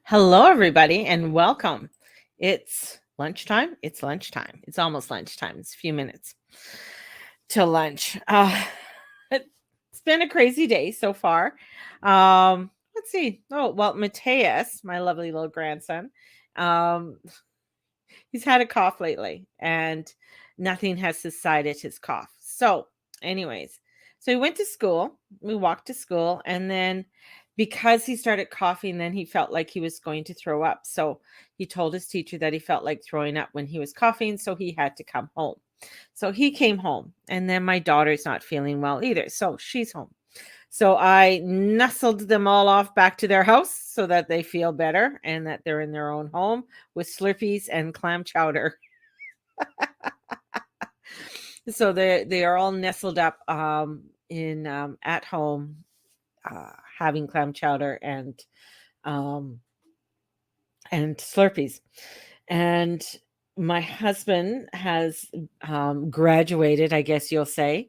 Hello, everybody, and welcome. It's lunchtime. It's lunchtime. It's almost lunchtime. It's a few minutes till lunch. It's been a crazy day so far. Let's see. Oh, well, Mateus, my lovely little grandson, um, he's had a cough lately, and nothing has subsided his cough. So, anyways, so he went to school. We walked to school, and then because he started coughing, then he felt like he was going to throw up. So he told his teacher that he felt like throwing up when he was coughing, so he had to come home. So he came home, and then my daughter's not feeling well either, so she's home. So I nestled them all off back to their house so that they feel better and that they're in their own home with Slurpees and clam chowder. So they are all nestled up in at home, having clam chowder um, and Slurpees. And my husband has graduated, I guess you'll say,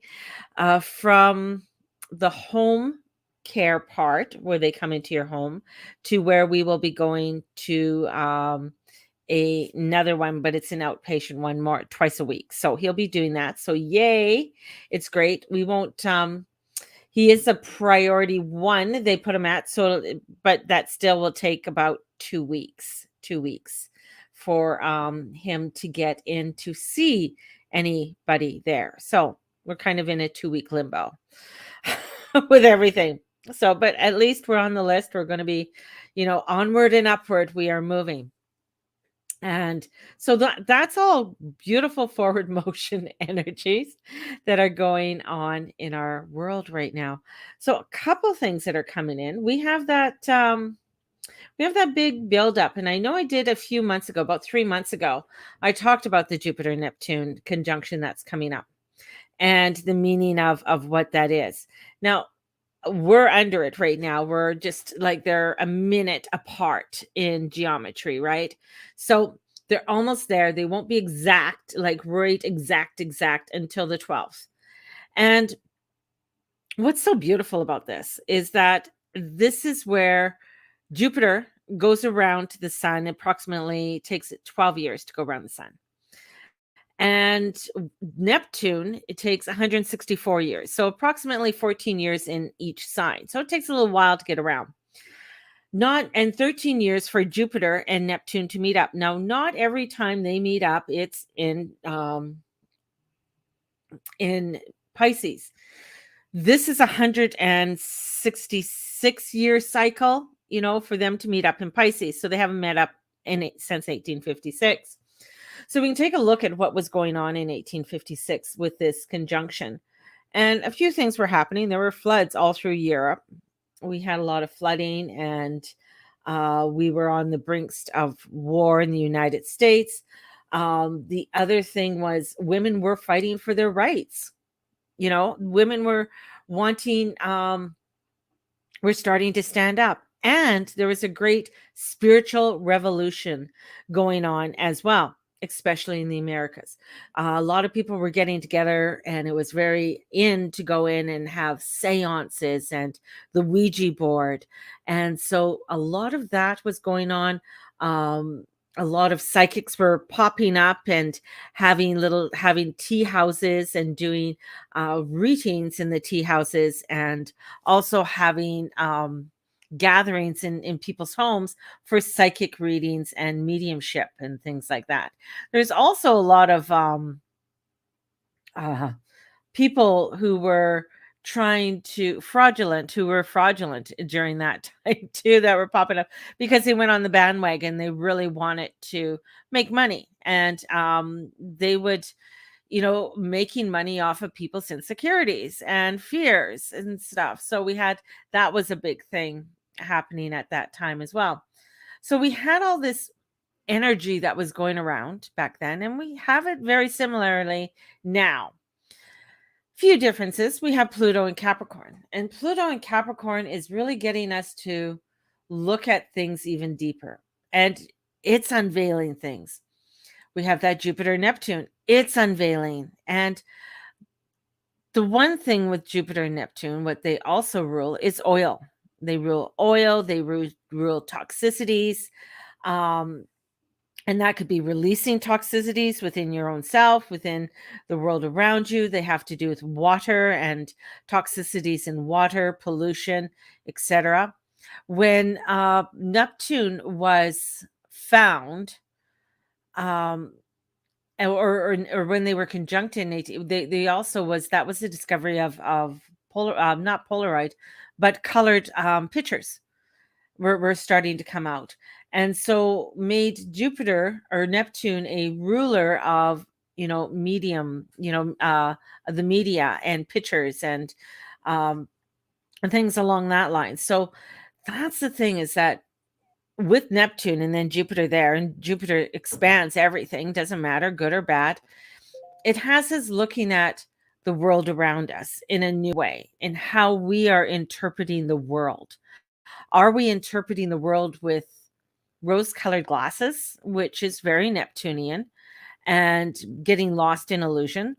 from the home care part where they come into your home to where we will be going to another one, but it's an outpatient one more twice a week. So he'll be doing that. So yay, it's great. We won't he is a priority one they put him at, so but that still will take about 2 weeks. 2 weeks for him to get in to see anybody there. So we're kind of in a 2 week limbo with everything. So, but at least we're on the list. We're going to be, onward and upward. We are moving. And so that's all beautiful forward motion energies that are going on in our world right now. So a couple things that are coming in. We have that big buildup. And I know I did a few months ago, about 3 months ago, I talked about the Jupiter Neptune conjunction that's coming up and the meaning of what that is. Now, we're under it right now. We're just like they're a minute apart in geometry, right? So they're almost there. They won't be exact, like right, exact until the 12th. And what's so beautiful about this is that this is where Jupiter goes around the sun. Approximately takes it 12 years to go around the sun. And Neptune, it takes 164 years. So approximately 14 years in each side. So it takes a little while to get around. Not and 13 years for Jupiter and Neptune to meet up. Now, not every time they meet up, it's in Pisces. This is 166-year cycle, for them to meet up in Pisces. So they haven't met up since 1856. So we can take a look at what was going on in 1856 with this conjunction. And a few things were happening. There were floods all through Europe. We had a lot of flooding, and we were on the brinks of war in the United States. The other thing was women were fighting for their rights. Women were wanting, were starting to stand up. And there was a great spiritual revolution going on as well, especially in the Americas. A lot of people were getting together, and it was very in to go in and have seances and the Ouija board. And so a lot of that was going on. A lot of psychics were popping up and having tea houses and doing readings in the tea houses, and also having gatherings in people's homes for psychic readings and mediumship and things like that. There's also a lot of people who were fraudulent during that time too, that were popping up because they went on the bandwagon. They really wanted to make money, and they would making money off of people's insecurities and fears and stuff. So that was a big thing happening at that time as well. So we had all this energy that was going around back then, and we have it very similarly now. Few differences. We have Pluto and Capricorn, and Pluto and Capricorn is really getting us to look at things even deeper, and it's unveiling things. We have that Jupiter Neptune, it's unveiling. And the one thing with Jupiter and Neptune, what they also rule is oil. They rule oil, they rule toxicities. Um, and that could be releasing toxicities within your own self, within the world around you. They have to do with water and toxicities in water, pollution, etc. When Neptune was found, um, or when they were conjunct in 18, they also was that was the discovery of polar, not Polaroid, but colored pictures were starting to come out, and so made Jupiter or Neptune a ruler of, medium, the media and pictures um, and things along that line. So that's the thing, is that with Neptune and then Jupiter there, and Jupiter expands everything, doesn't matter, good or bad. It has us looking at the world around us in a new way, in how we are interpreting the world. Are we interpreting the world with rose colored glasses, which is very Neptunian, and getting lost in illusion?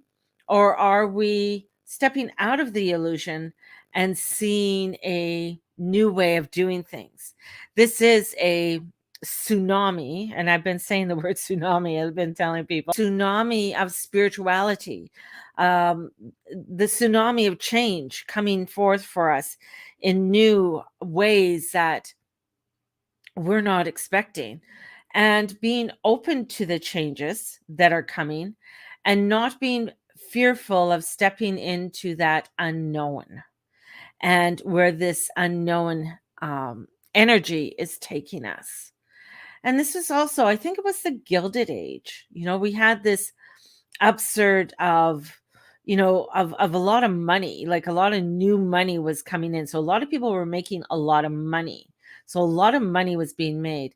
Or are we stepping out of the illusion and seeing a new way of doing things? This is a tsunami, and I've been saying the word tsunami, I've been telling people tsunami of spirituality, um, the tsunami of change coming forth for us in new ways that we're not expecting, and being open to the changes that are coming and not being fearful of stepping into that unknown, and where this unknown energy is taking us. And this is also, I think it was the Gilded Age. We had this absurd of, of a lot of money, like a lot of new money was coming in. So a lot of people were making a lot of money. So a lot of money was being made.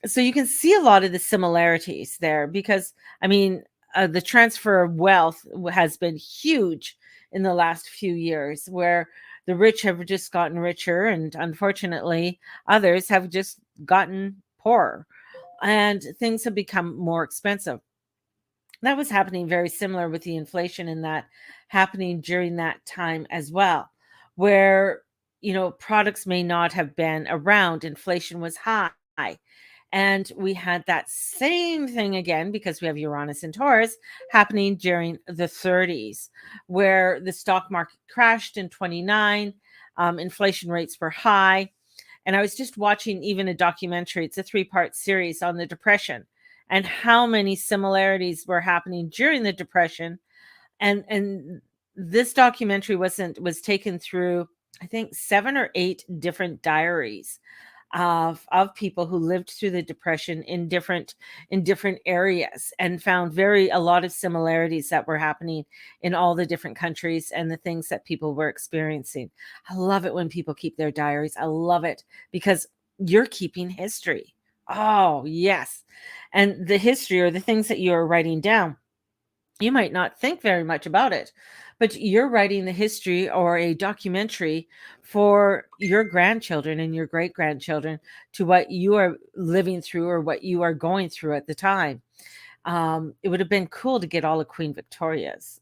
So you can see a lot of the similarities there, because I mean, the transfer of wealth has been huge in the last few years, where the rich have just gotten richer, and unfortunately others have just gotten poorer, and things have become more expensive. That was happening very similar with the inflation, and that happening during that time as well, where products may not have been around, inflation was high. And we had that same thing again, because we have Uranus and Taurus happening during the 30s, where the stock market crashed in 29, inflation rates were high. And I was just watching even a documentary, it's a 3-part series on the Depression, and how many similarities were happening during the Depression. And this documentary was taken through, I think, 7 or 8 different diaries of people who lived through the Depression in different areas, and found a lot of similarities that were happening in all the different countries and the things that people were experiencing. I love it when people keep their diaries. I love it, because you're keeping history. Oh, yes. And the history, or the things that you're writing down, you might not think very much about it, but you're writing the history or a documentary for your grandchildren and your great grandchildren, to what you are living through or what you are going through at the time. It would have been cool to get all of Queen Victoria's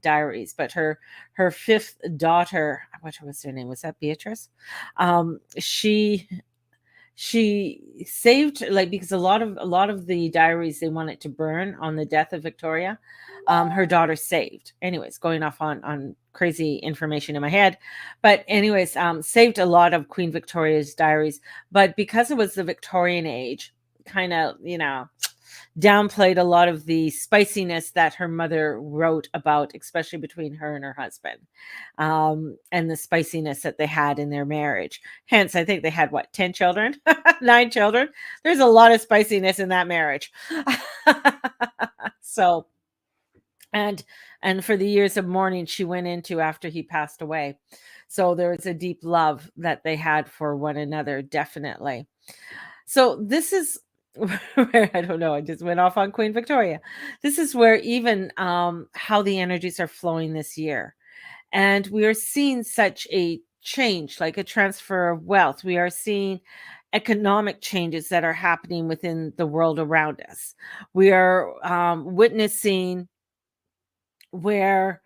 diaries, but her fifth daughter, what was her name? Was that Beatrice? She saved, like, because a lot of the diaries, they wanted to burn on the death of Victoria. Her daughter saved, anyways, going off on crazy information in my head, but anyways, saved a lot of Queen Victoria's diaries. But because it was the Victorian age, kind of, downplayed a lot of the spiciness that her mother wrote about, especially between her and her husband, and the spiciness that they had in their marriage. Hence, I think they had, what, 10 children, 9 children. There's a lot of spiciness in that marriage. So, and for the years of mourning she went into after he passed away. So there was a deep love that they had for one another, definitely. So this is where, I don't know, I just went off on Queen Victoria. This is where even how the energies are flowing this year. And we are seeing such a change, like a transfer of wealth. We are seeing economic changes that are happening within the world around us. We are witnessing where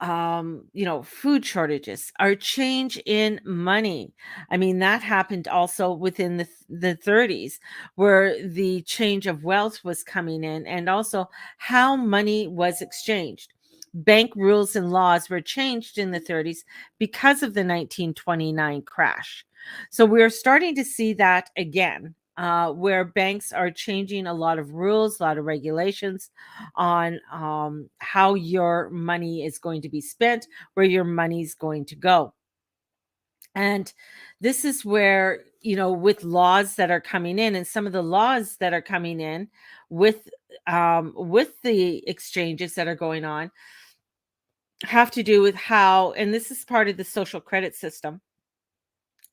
food shortages, our change in money. I mean, that happened also within the 30s, where the change of wealth was coming in, and also how money was exchanged. Bank rules and laws were changed in the 30s because of the 1929 crash. So we're starting to see that again, where banks are changing a lot of rules, a lot of regulations on how your money is going to be spent, where your money is going to go. And this is where, with laws that are coming in, and some of the laws that are coming in with the exchanges that are going on, have to do with how, and this is part of the social credit system,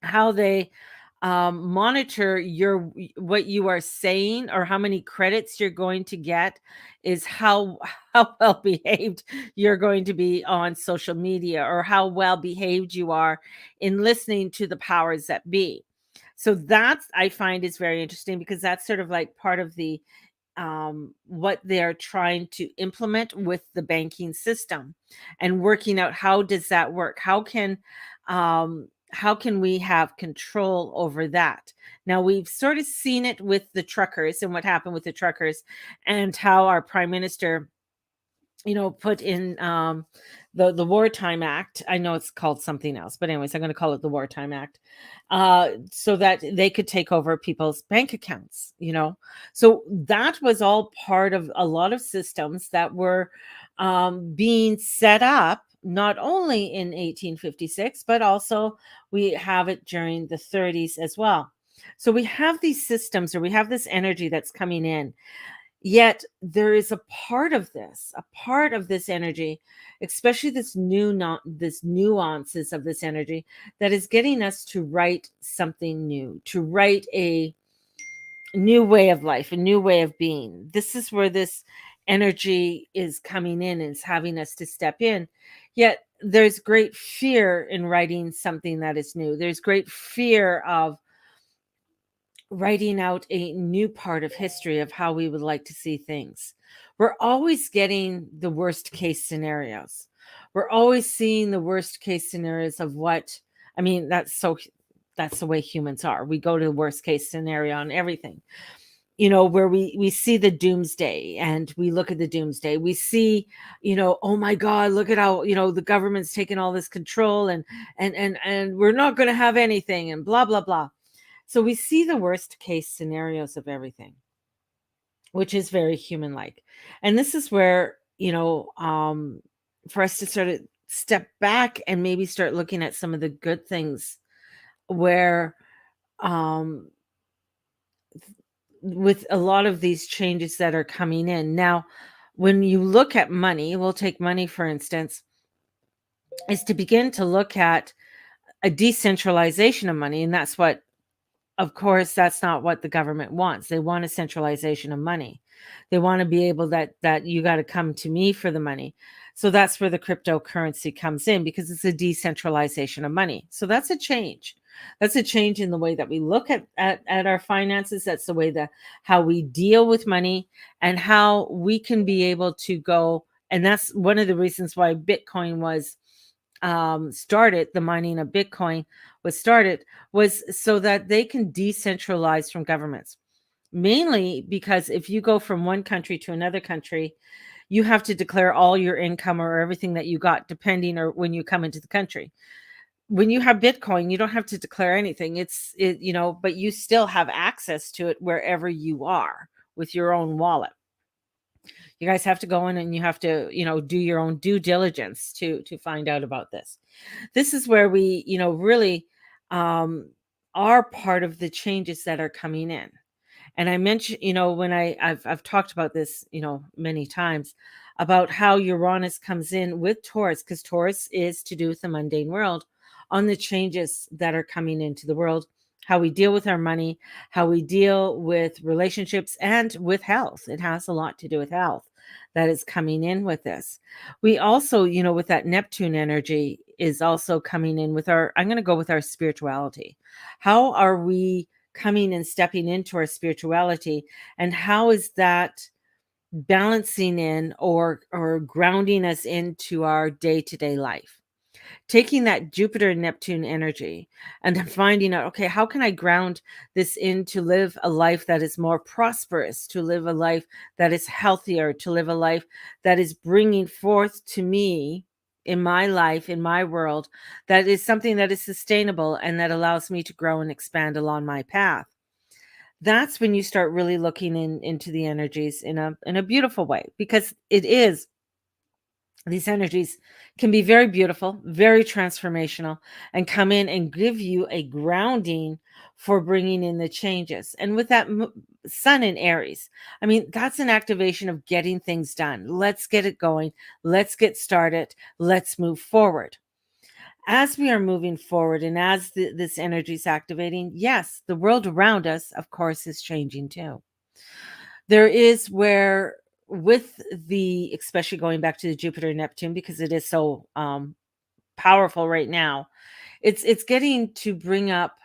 how they monitor what you are saying, or how many credits you're going to get, is how how well behaved you're going to be on social media, or how well behaved you are in listening to the powers that be. So that's, I find, is very interesting, because that's sort of like part of the what they're trying to implement with the banking system, and working out how does that work, how can we have control over that. Now, we've sort of seen it with the truckers, and what happened with the truckers, and how our prime minister, put in the Wartime Act. I know it's called something else, but anyways, I'm going to call it the Wartime Act, so that they could take over people's bank accounts. So that was all part of a lot of systems that were being set up, not only in 1856, but also we have it during the 30s as well. So we have these systems, or we have this energy that's coming in. Yet there is a part of this energy, especially this nuances of this energy, that is getting us to write something new, to write a new way of life, a new way of being. This is where this energy is coming in, and is having us to step in. Yet there's great fear in writing something that is new. There's great fear of writing out a new part of history of how we would like to see things. We're always getting the worst case scenarios. We're always seeing the worst case scenarios of what, I mean, that's the way humans are. We go to the worst case scenario on everything. Where we see the doomsday, and we look at the doomsday. We see, oh my God, look at how, the government's taking all this control, and we're not going to have anything, and blah, blah, blah. So we see the worst case scenarios of everything, which is very human like. And this is where, for us to sort of step back and maybe start looking at some of the good things, where um, with a lot of these changes that are coming in. Now, when you look at money, we'll take money, for instance, is to begin to look at a decentralization of money. And that's what, of course, that's not what the government wants. They want a centralization of money. They want to be able that you got to come to me for the money. So that's where the cryptocurrency comes in, because it's a decentralization of money. So that's a change. That's a change in the way that we look at our finances. That's the way that how we deal with money, and how we can be able to go. And that's one of the reasons why Bitcoin was started, the mining of Bitcoin was started, was so that they can decentralize from governments. Mainly because if you go from one country to another country, you have to declare all your income, or everything that you got, depending, or when you come into the country. When you have Bitcoin, you don't have to declare anything. But you still have access to it wherever you are with your own wallet. You guys have to go in, and you have to, do your own due diligence to find out about this. This is where we, really um, are part of the changes that are coming in. And I mentioned, when I've talked about this, many times, about how Uranus comes in with Taurus, because Taurus is to do with the mundane world, on the changes that are coming into the world, how we deal with our money, how we deal with relationships, and with health. It has a lot to do with health that is coming in with this. We also, with that Neptune energy, is also coming in with I'm going to go with our spirituality. How are we coming and stepping into our spirituality, and how is that balancing in or grounding us into our day-to-day life. Taking that Jupiter and Neptune energy and then finding out, okay, how can I ground this in to live a life that is more prosperous, to live a life that is healthier, to live a life that is bringing forth to me in my life, in my world, that is something that is sustainable and that allows me to grow and expand along my path. That's when you start really looking into the energies in a beautiful way, because it is, these energies can be very beautiful, very transformational, and come in and give you a grounding for bringing in the changes. And with that sun in Aries, I mean, that's an activation of getting things done. Let's get it going. Let's get started. Let's move forward. As we are moving forward and as this energy is activating, yes, the world around us, of course, is changing too. There is where, with the, especially going back to the Jupiter Neptune, because it is so powerful right now, it's getting to bring up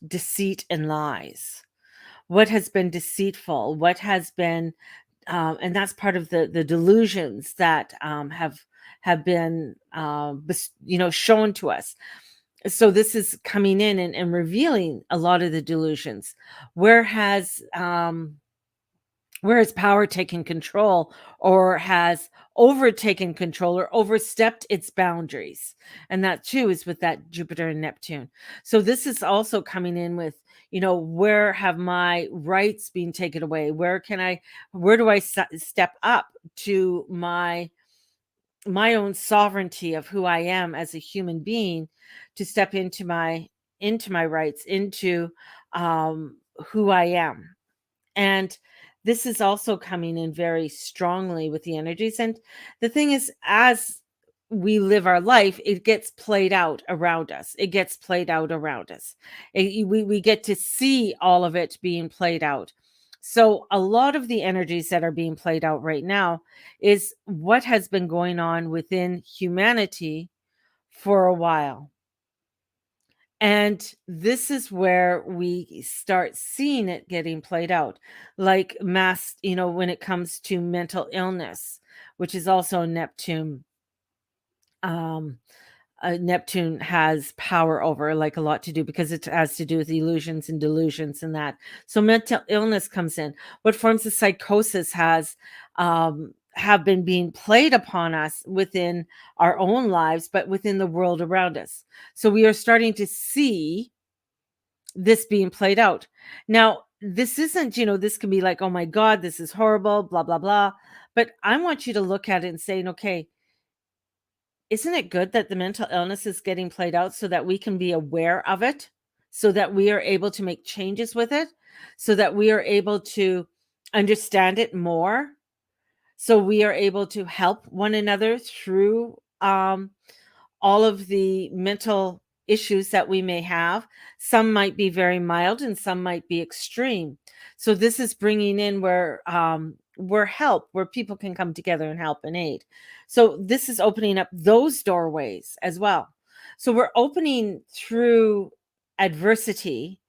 deceit and lies. What has been deceitful? What has been, and that's part of the delusions that have been shown to us. So this is coming in and revealing a lot of the delusions. Where has power taken control, or has overtaken control, or overstepped its boundaries? And that too is with that Jupiter and Neptune. So this is also coming in with, where have my rights been taken away? Where do I step up to my own sovereignty of who I am as a human being, to step into my rights, into who I am? And this is also coming in very strongly with the energies. And the thing is, as we live our life, it gets played out around us. It gets played out around us. We get to see all of it being played out. So a lot of the energies that are being played out right now is what has been going on within humanity for a while. And this is where we start seeing it getting played out, like mass, when it comes to mental illness, which is also Neptune. Um, Neptune has power over, like, a lot to do, because it has to do with illusions and delusions and that. So mental illness comes in. What forms of psychosis have been being played upon us within our own lives, but within the world around us. So we are starting to see this being played out. Now, this isn't, this can be like, oh my God, this is horrible, blah, blah, blah. But I want you to look at it and say, okay, isn't it good that the mental illness is getting played out so that we can be aware of it, so that we are able to make changes with it, so that we are able to understand it more, so we are able to help one another through all of the mental issues that we may have. Some might be very mild and some might be extreme. So this is bringing in where help, where people can come together and help and aid. So this is opening up those doorways as well. So we're opening through adversity,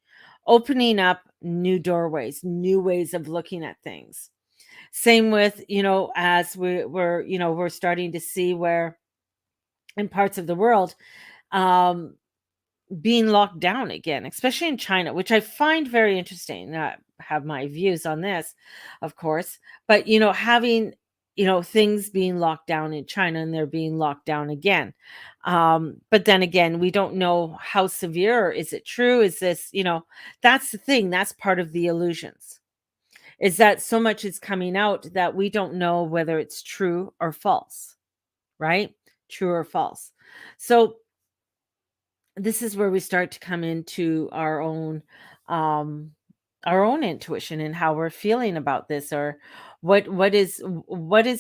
opening up new doorways, new ways of looking at things. Same with, as we're starting to see where in parts of the world, um, being locked down again, especially in China, which I find very interesting. I have my views on this, of course, but having things being locked down in China, and they're being locked down again. But then again, we don't know how severe. Is it true? Is this, that's the thing. That's part of the illusions. Is that so much is coming out that we don't know whether it's true or false, right? True or false. So this is where we start to come into um our own intuition and how we're feeling about this, or what is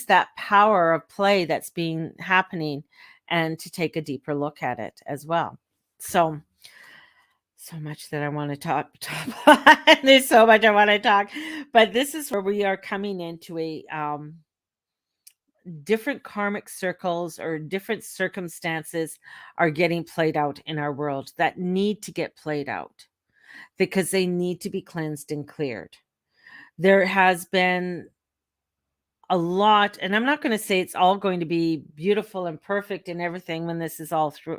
that power of play that's being happening, and to take a deeper look at it as well. So much that I want to talk about. There's so much I want to talk, but this is where we are coming into a different karmic circles, or different circumstances are getting played out in our world that need to get played out, because they need to be cleansed and cleared. There has been a lot, and I'm not going to say it's all going to be beautiful and perfect and everything when this is all through,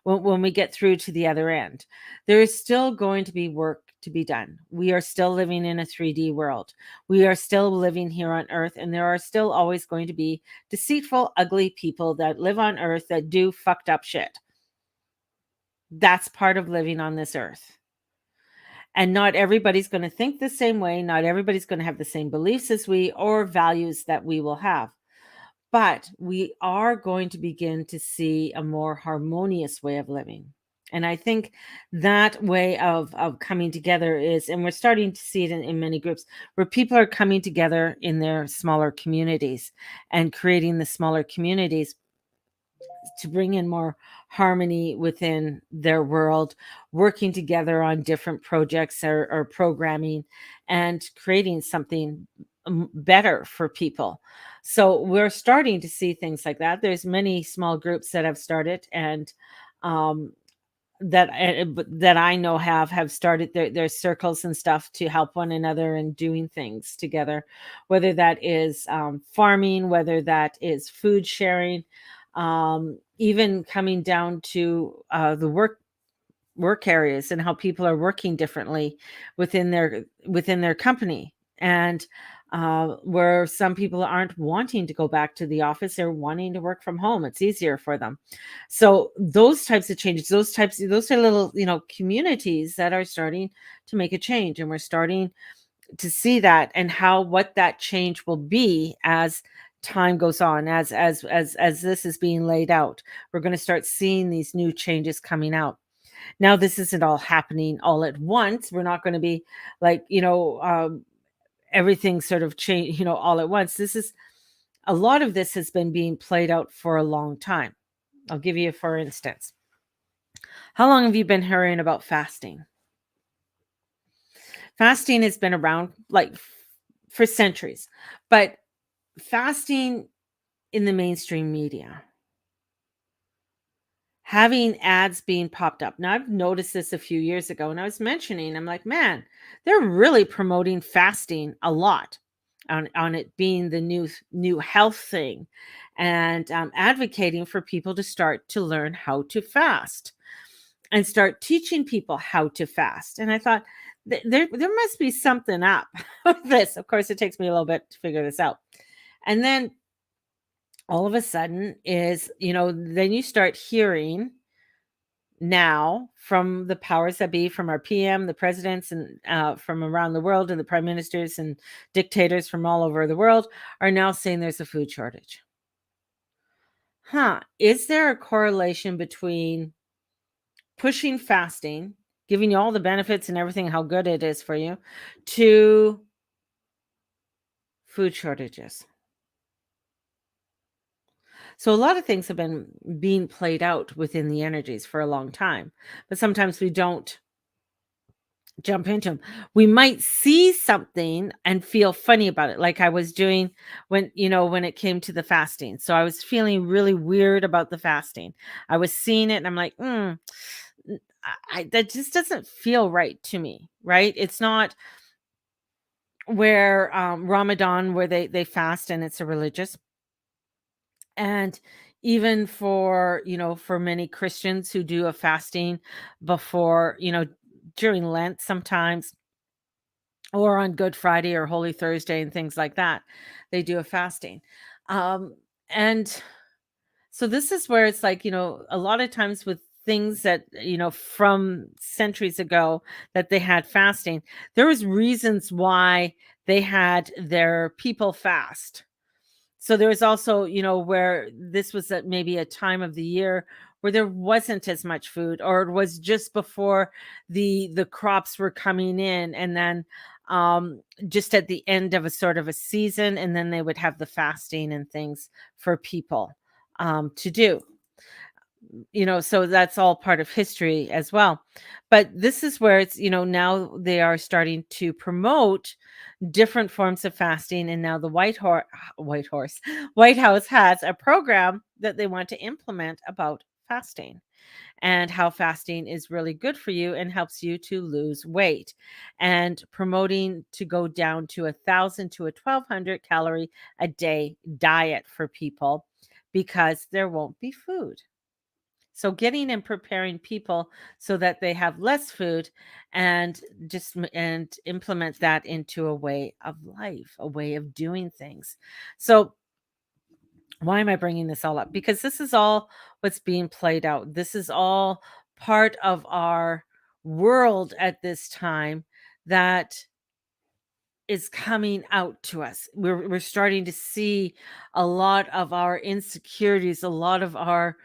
when we get through to the other end. There is still going to be work to be done. We are still living in a 3D world. We are still living here on earth, and there are still always going to be deceitful, ugly people that live on earth that do fucked up shit. That's part of living on this earth. And not everybody's going to think the same way. Not everybody's going to have the same beliefs as we or values that we will have. But we are going to begin to see a more harmonious way of living. And I think that way of coming together is, and we're starting to see it in many groups, where people are coming together in their smaller communities and creating the smaller communities to bring in more harmony within their world, working together on different projects or programming and creating something better for people. So we're starting to see things like that. There's many small groups that have started, and um, that I know have started their circles and stuff to help one another and doing things together, whether that is farming, whether that is food sharing, even coming down to the work areas and how people are working differently within their company, and where some people aren't wanting to go back to the office, they're wanting to work from home. It's easier for them. So those types of changes, those are little, communities that are starting to make a change, and we're starting to see that, and how what that change will be as time goes on, as this is being laid out. We're going to start seeing these new changes coming out. Now, this isn't all happening all at once. We're not going to be like, everything sort of change, all at once. This is a lot of this has been being played out for a long time. I'll give you, for instance, how long have you been hearing about fasting? Fasting has been around like for centuries, but fasting in the mainstream media, having ads being popped up. Now, I've noticed this a few years ago, and I was mentioning, I'm like, man, they're really promoting fasting a lot on it being the new health thing, and advocating for people to start to learn how to fast and start teaching people how to fast. And I thought, there must be something up with this. Of course, it takes me a little bit to figure this out. And then all of a sudden then you start hearing now from the powers that be, from our PM, the presidents, and from around the world, and the prime ministers and dictators from all over the world are now saying there's a food shortage. Is there a correlation between pushing fasting, giving you all the benefits and everything, how good it is for you, to food shortages? So a lot of things have been being played out within the energies for a long time, but sometimes we don't jump into them. We might see something and feel funny about it, like I was doing when it came to the fasting. So I was feeling really weird about the fasting. I was seeing it and I'm like, that just doesn't feel right to me, right? It's not where Ramadan, where they fast and it's a religious. And even for many Christians who do a fasting before, during Lent sometimes, or on Good Friday or Holy Thursday and things like that, they do a fasting. And so this is where it's like, a lot of times with things that, from centuries ago that they had fasting, there was reasons why they had their people fast. So there was also, where this was at maybe a time of the year where there wasn't as much food, or it was just before the crops were coming in, and then just at the end of a sort of a season, and then they would have the fasting and things for people to do. So that's all part of history as well. But this is where it's, now they are starting to promote different forms of fasting. And now the White House has a program that they want to implement about fasting. and how fasting is really good for you and helps you to lose weight, and promoting to go down to 1,000 to a 1,200 calorie a day diet for people because there won't be food. So getting and preparing people so that they have less food, and and implement that into a way of life, a way of doing things. So why am I bringing this all up? Because this is all what's being played out. This is all part of our world at this time that is coming out to us. We're starting to see a lot of our insecurities, a lot of our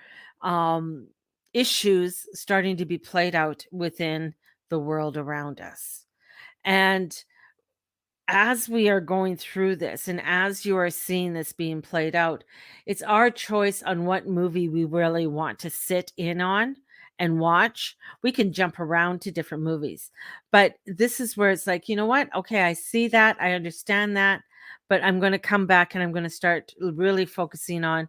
um, issues starting to be played out within the world around us. And as we are going through this and as you are seeing this being played out, it's our choice on what movie we really want to sit in on and watch. We can jump around to different movies, but this is where it's like, you know what? Okay, I see that, I understand that, but I'm going to come back and I'm going to start really focusing on,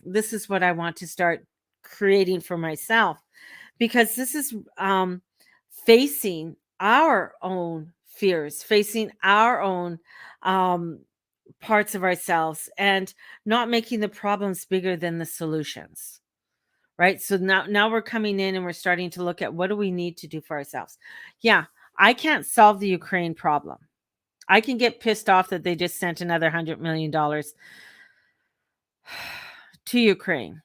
this is what I want to start creating for myself, because this is facing our own fears, facing our own um, parts of ourselves, and not making the problems bigger than the solutions. Right. So now we're coming in and we're starting to look at what do we need to do for ourselves. Yeah, I can't solve the Ukraine problem. I can get pissed off that they just sent another $100 million to Ukraine.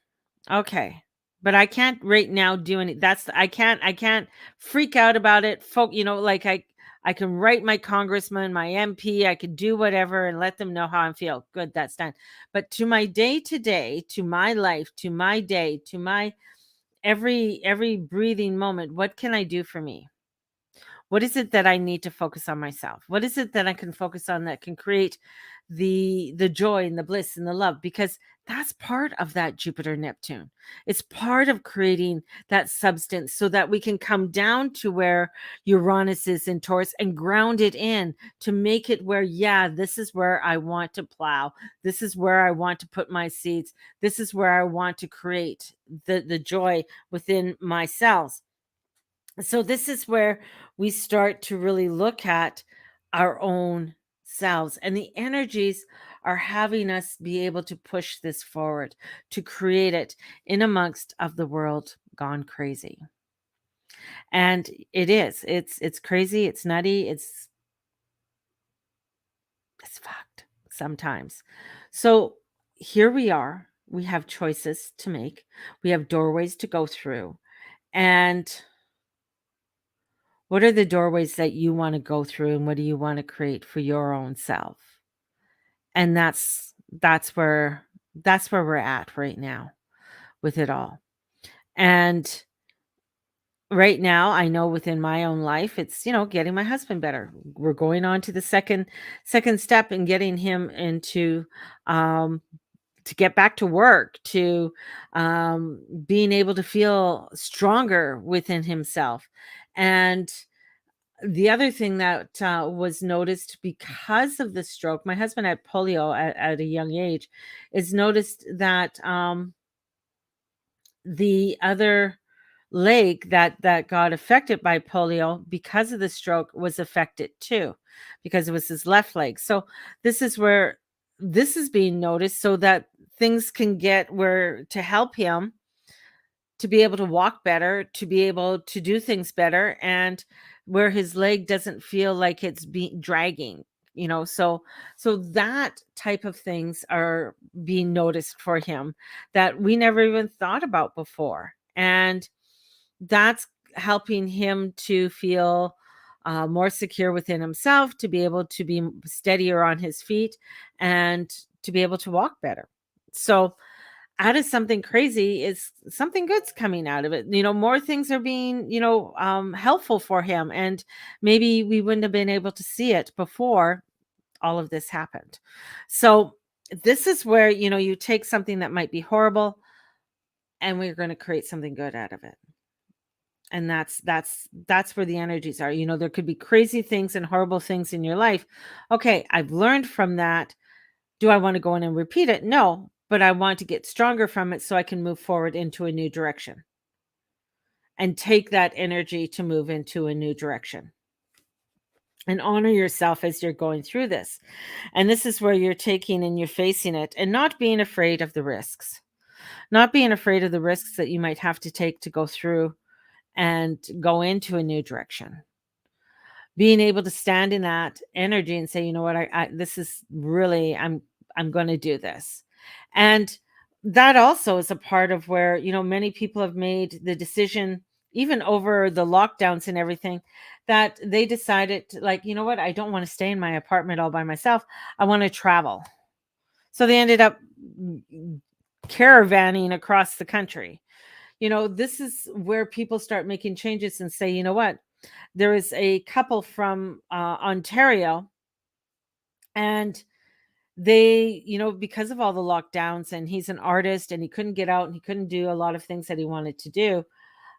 Okay. But I can't right now do any I can't freak out about it. Like I can write my congressman, my MP, I could do whatever and let them know how I feel. Good, that's done. But to my day to day, to my life, to my day, to my every breathing moment, what can I do for me? What is it that I need to focus on myself? What is it that I can focus on that can create the joy and the bliss and the love? Because that's part of that Jupiter Neptune. It's part of creating that substance so that we can come down to where Uranus is in Taurus and ground it in to make it where, yeah, this is where I want to plow. This is where I want to put my seeds. This is where I want to create the joy within my cells. So this is where we start to really look at our own selves, and the energies are having us be able to push this forward, to create it in amongst of the world gone crazy. And it's crazy, it's nutty, it's fucked sometimes. So here we are, we have choices to make, we have doorways to go through, and what are the doorways that you wanna go through, and what do you wanna create for your own self? And that's where we're at right now with it all. And right now, I know within my own life, it's, getting my husband better. We're going on to the second step in getting him into, um to get back to work, to, being able to feel stronger within himself. And the other thing that, was noticed because of the stroke, my husband had polio at a young age, is noticed that, the other leg that got affected by polio because of the stroke was affected too, because it was his left leg. So this is where this is being noticed so that things can get where to help him to be able to walk better, to be able to do things better, and where his leg doesn't feel like it's being dragging, so that type of things are being noticed for him that we never even thought about before. And that's helping him to feel more secure within himself, to be able to be steadier on his feet, and to be able to walk better. So out of something crazy is something good's coming out of it. More things are being, helpful for him. And maybe we wouldn't have been able to see it before all of this happened. So this is where, you take something that might be horrible and we're going to create something good out of it. And that's where the energies are. There could be crazy things and horrible things in your life. Okay, I've learned from that. Do I want to go in and repeat it? No, but I want to get stronger from it so I can move forward into a new direction. and take that energy to move into a new direction. And honor yourself as you're going through this. And this is where you're taking and you're facing it and not being afraid of the risks. Not being afraid of the risks that you might have to take to go through and go into a new direction. Being able to stand in that energy and say, you know what, this is really, I'm going to do this. And that also is a part of where, many people have made the decision, even over the lockdowns and everything, that they decided like, you know what, I don't want to stay in my apartment all by myself. I want to travel. So they ended up caravanning across the country. This is where people start making changes and say, you know what, there is a couple from Ontario, and they, because of all the lockdowns, and he's an artist and he couldn't get out and he couldn't do a lot of things that he wanted to do,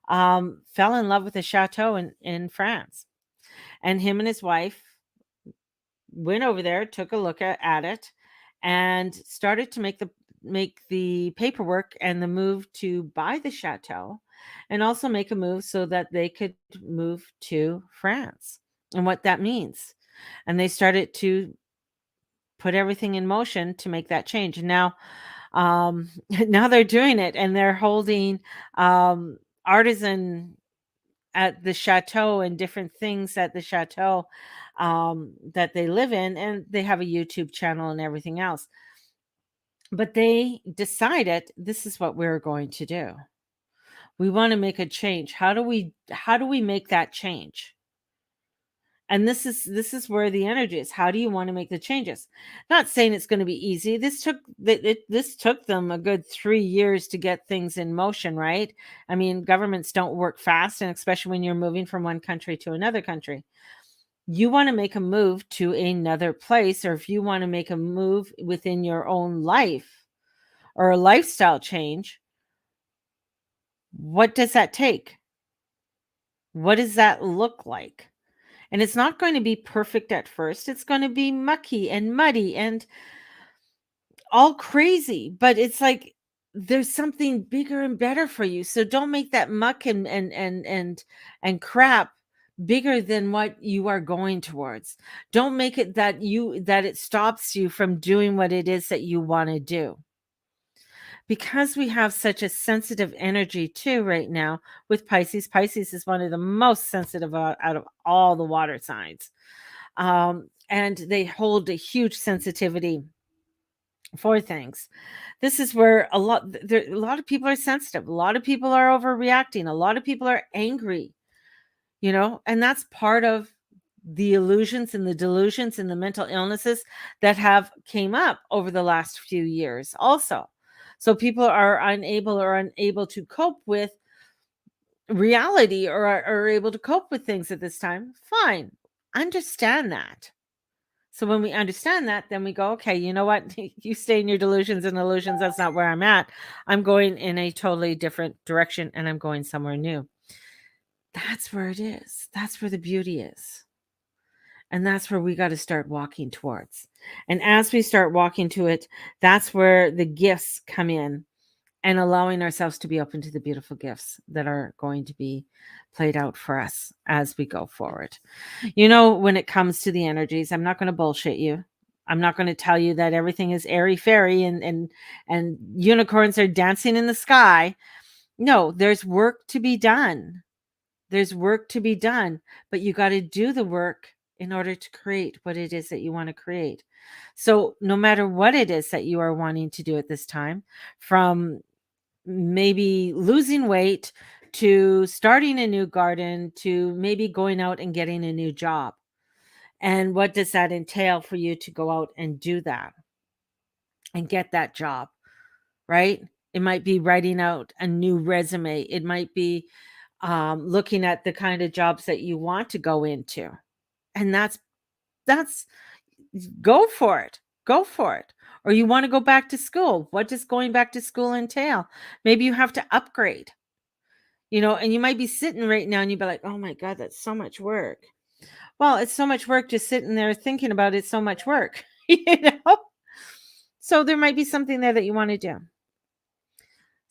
fell in love with a chateau in France. And him and his wife went over there, took a look at it, and started to make the paperwork and the move to buy the chateau, and also make a move so that they could move to France and what that means. And they started to put everything in motion to make that change. And now, now they're doing it, and they're holding artisan at the chateau and different things at the chateau that they live in, and they have a YouTube channel and everything else. But they decided this is what we're going to do. We want to make a change. How do we make that change? And this is where the energy is. How do you want to make the changes? Not saying it's going to be easy. This took them a good 3 years to get things in motion, right? I mean, governments don't work fast, and especially when you're moving from one country to another country. You want to make a move to another place, or if you want to make a move within your own life or a lifestyle change, what does that take? What does that look like? And it's not going to be perfect at first. It's going to be mucky and muddy and all crazy, but it's like there's something bigger and better for you. So don't make that muck and crap bigger than what you are going towards. Don't make it that it stops you from doing what it is that you want to do. Because we have such a sensitive energy too right now with Pisces. Pisces is one of the most sensitive out of all the water signs. And they hold a huge sensitivity for things. This is where a lot of people are sensitive. A lot of people are overreacting. A lot of people are angry, and that's part of the illusions and the delusions and the mental illnesses that have came up over the last few years also. So people are unable to cope with reality, or are able to cope with things at this time. Fine. Understand that. So when we understand that, then we go, okay, you know what? You stay in your delusions and illusions. That's not where I'm at. I'm going in a totally different direction, and I'm going somewhere new. That's where it is. That's where the beauty is. And that's where we got to start walking towards. And as we start walking to it, that's where the gifts come in, and allowing ourselves to be open to the beautiful gifts that are going to be played out for us as we go forward. When it comes to the energies, I'm not going to bullshit you. I'm not going to tell you that everything is airy fairy and unicorns are dancing in the sky. No, there's work to be done. There's work to be done, but you got to do the work in order to create what it is that you want to create. So no matter what it is that you are wanting to do at this time, from maybe losing weight to starting a new garden to maybe going out and getting a new job. And what does that entail for you to go out and do that and get that job, right? It might be writing out a new resume. It might be looking at the kind of jobs that you want to go into. And that's go for it. Go for it. Or you want to go back to school. What does going back to school entail? Maybe you have to upgrade, and you might be sitting right now and you'd be like, oh my God, that's so much work. Well, it's so much work just sitting there thinking about it. So much work, So there might be something there that you want to do.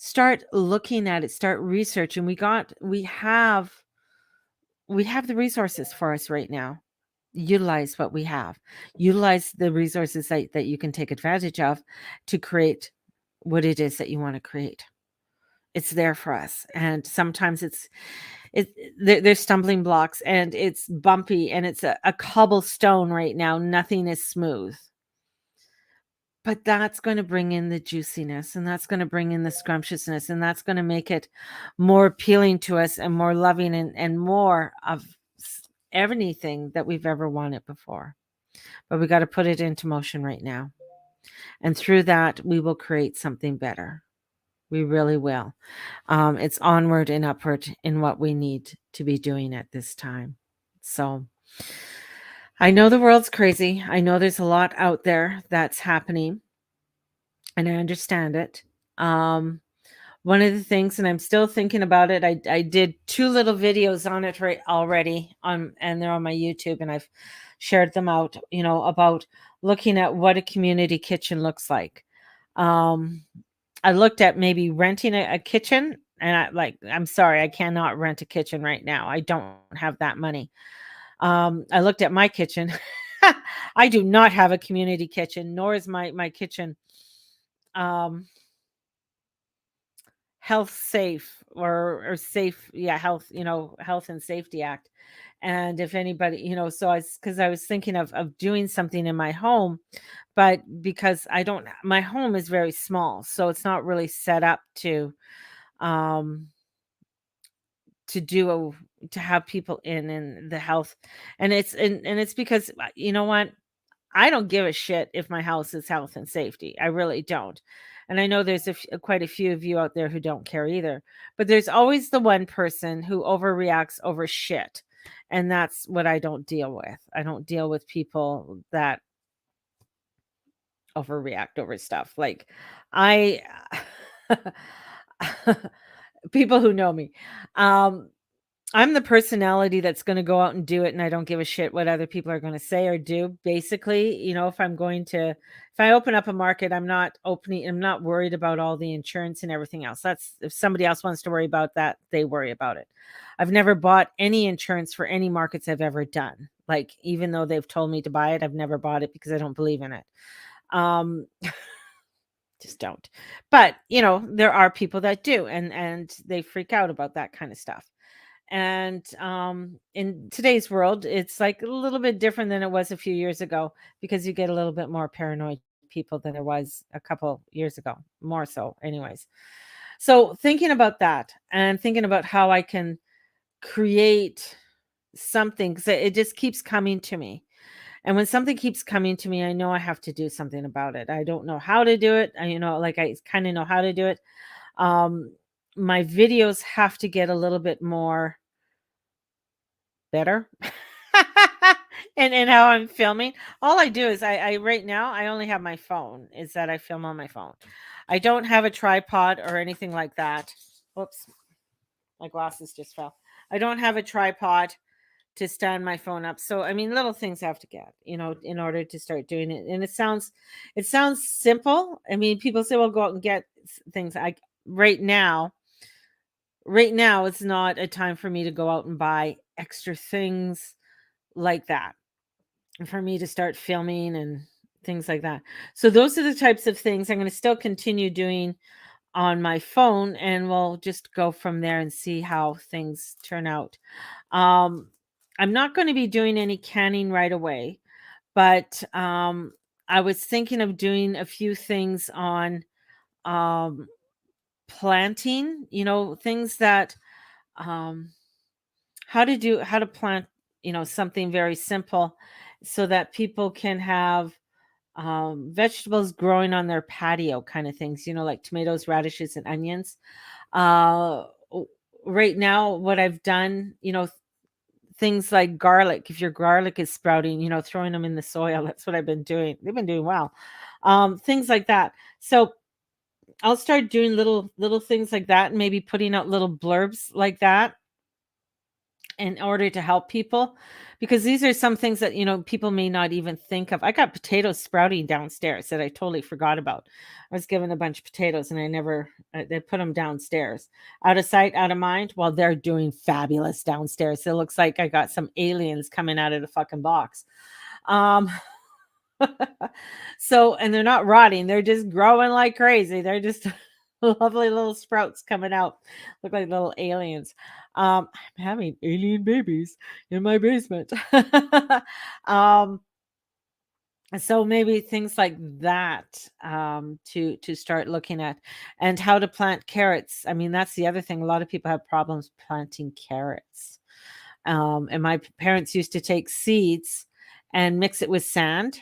Start looking at it, start researching. We have the resources for us right now. Utilize what we have. Utilize the resources that you can take advantage of to create what it is that you want to create. It's there for us. And sometimes there's stumbling blocks, and it's bumpy, and it's a cobblestone right now. Nothing is smooth. But that's going to bring in the juiciness, and that's going to bring in the scrumptiousness, and that's going to make it more appealing to us and more loving, and more of anything that we've ever wanted before. But we got to put it into motion right now. And through that, we will create something better. We really will. It's onward and upward in what we need to be doing at this time. So I know the world's crazy. I know there's a lot out there that's happening, and I understand it. One of the things, and I'm still thinking about it, I did 2 little videos on it already and they're on my YouTube, and I've shared them out, about looking at what a community kitchen looks like. Um, I looked at maybe renting a kitchen, and I'm sorry, I cannot rent a kitchen right now. I don't have that money. I looked at my kitchen. I do not have a community kitchen, nor is my kitchen um health safe, or safe, yeah, health, health and safety act. And if anybody, so because I was thinking of doing something in my home, but because I don't, my home is very small, so it's not really set up um to to have people in the health. And it's because, you know what, I don't give a shit if my house is health and safety. I really don't. And I know there's quite a few of you out there who don't care either. But there's always the one person who overreacts over shit. And that's what I don't deal with. I don't deal with people that overreact over stuff. Like, I people who know me. Um I'm the personality that's gonna go out and do it, and I don't give a shit what other people are gonna say or do. Basically, if I open up a market, I'm not worried about all the insurance and everything else. That's if somebody else wants to worry about that, they worry about it. I've never bought any insurance for any markets I've ever done. Like, even though they've told me to buy it, I've never bought it because I don't believe in it. Um, just don't. But, there are people that do, and they freak out about that kind of stuff. And in today's world, it's like a little bit different than it was a few years ago, because you get a little bit more paranoid people than there was a couple years ago, more so, anyways. So thinking about that, and thinking about how I can create something, because it just keeps coming to me. And when something keeps coming to me, I know I have to do something about it. I don't know how to do it. Like, I kind of know how to do it. Um, my videos have to get a little bit more better. And how I'm filming. All I do is, I right now, I only have my phone, is that I film on my phone. I don't have a tripod or anything like that. Whoops, my glasses just fell. I don't have a tripod to stand my phone up. So I mean, little things I have to get, in order to start doing it. And it sounds simple. I mean, people say, well, go out and get things. Right now, it's not a time for me to go out and buy extra things like that, for me to start filming and things like that. So those are the types of things I'm going to still continue doing on my phone, and we'll just go from there and see how things turn out. Um, I'm not going to be doing any canning right away, but I was thinking of doing a few things on um, planting, things that um, how to plant, something very simple, so that people can have vegetables growing on their patio, kind of things, like tomatoes, radishes, and onions. uh w- right now, what I've done, things like garlic, if your garlic is sprouting, throwing them in the soil. That's what I've been doing. They've been doing well. Things like that. So I'll start doing little things like that, and maybe putting out little blurbs like that. in order to help people, because these are some things that, people may not even think of. I got potatoes sprouting downstairs that I totally forgot about. I was given a bunch of potatoes and they put them downstairs. Out of sight, out of mind. Well, they're doing fabulous downstairs. It looks like I got some aliens coming out of the fucking box. Um, so, and they're not rotting, they're just growing like crazy. They're just lovely little sprouts coming out, look like little aliens. I'm having alien babies in my basement. um, so maybe things like that, to start looking at, and how to plant carrots. I mean, that's the other thing. A lot of people have problems planting carrots. And my parents used to take seeds and mix it with sand,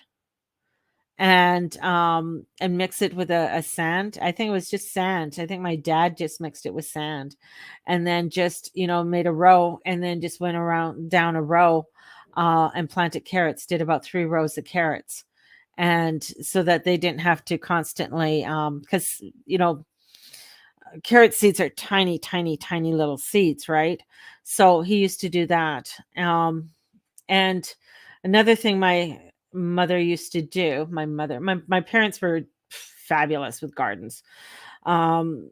and mix it with a sand. I think it was just sand. I think my dad just mixed it with sand, and then just, made a row, and then just went around down a row, and planted carrots. Did about 3 rows of carrots, and so that they didn't have to constantly, because carrot seeds are tiny, tiny, tiny little seeds, right? So he used to do that. And another thing my mother used to do, my parents were fabulous with gardens, um,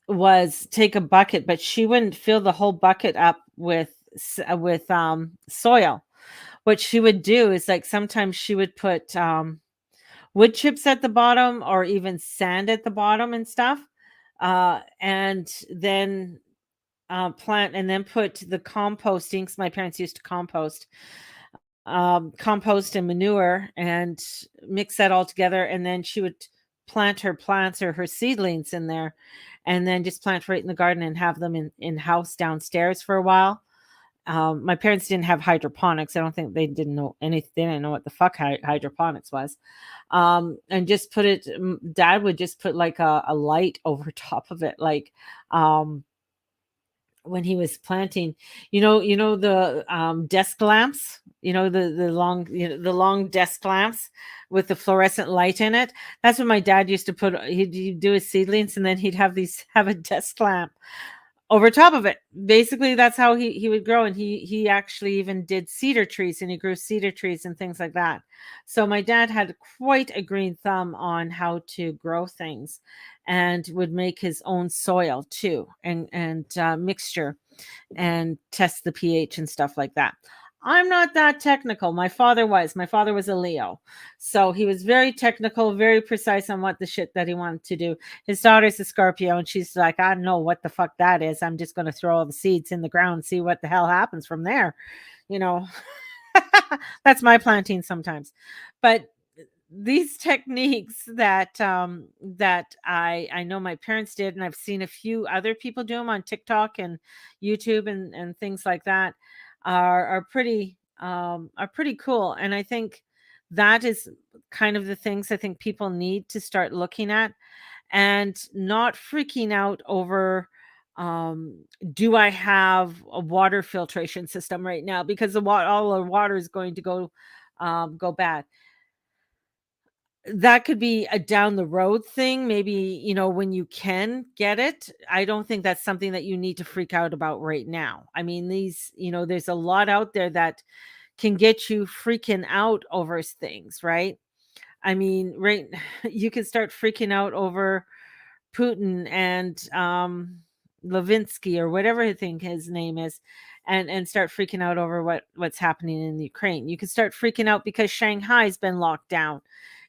was take a bucket, but she wouldn't fill the whole bucket up with soil. What she would do is, like, sometimes she would put wood chips at the bottom, or even sand at the bottom and stuff. And then plant, and then put the composting, 'cause my parents used to compost and manure, and mix that all together, and then she would plant her plants or her seedlings in there, and then just plant right in the garden and have them in house downstairs for a while. My parents didn't have hydroponics. I don't think they didn't know anything. They didn't know what the fuck hydroponics was. And just put it. Dad would just put like a light over top of it, like, when he was planting, the desk lamps, the long desk lamps with the fluorescent light in it. That's what my dad used to put. He'd do his seedlings, and then he'd have a desk lamp over top of it. Basically, that's how he would grow, and he actually even did cedar trees, and he grew cedar trees and things like that. So my dad had quite a green thumb on how to grow things, and would make his own soil too, and mixture, and test the pH and stuff like that. I'm not that technical. My father was. My father was a Leo. So he was very technical, very precise on what the shit that he wanted to do. His daughter's a Scorpio, and she's like, I don't know what the fuck that is. I'm just going to throw all the seeds in the ground, see what the hell happens from there. You know, that's my planting sometimes. But these techniques that I know my parents did, and I've seen a few other people do them on TikTok and YouTube, and things like that, are pretty cool. And I think that is kind of the things I think people need to start looking at, and not freaking out over, do I have a water filtration system right now, because all the water is going to go bad. That could be a down the road thing, maybe, when you can get it. I don't think that's something that you need to freak out about right now. I mean, there's a lot out there that can get you freaking out over things, right? I mean, right, you can start freaking out over Putin and Levinsky, or whatever I think his name is, and start freaking out over what's happening in Ukraine. You can start freaking out because Shanghai's been locked down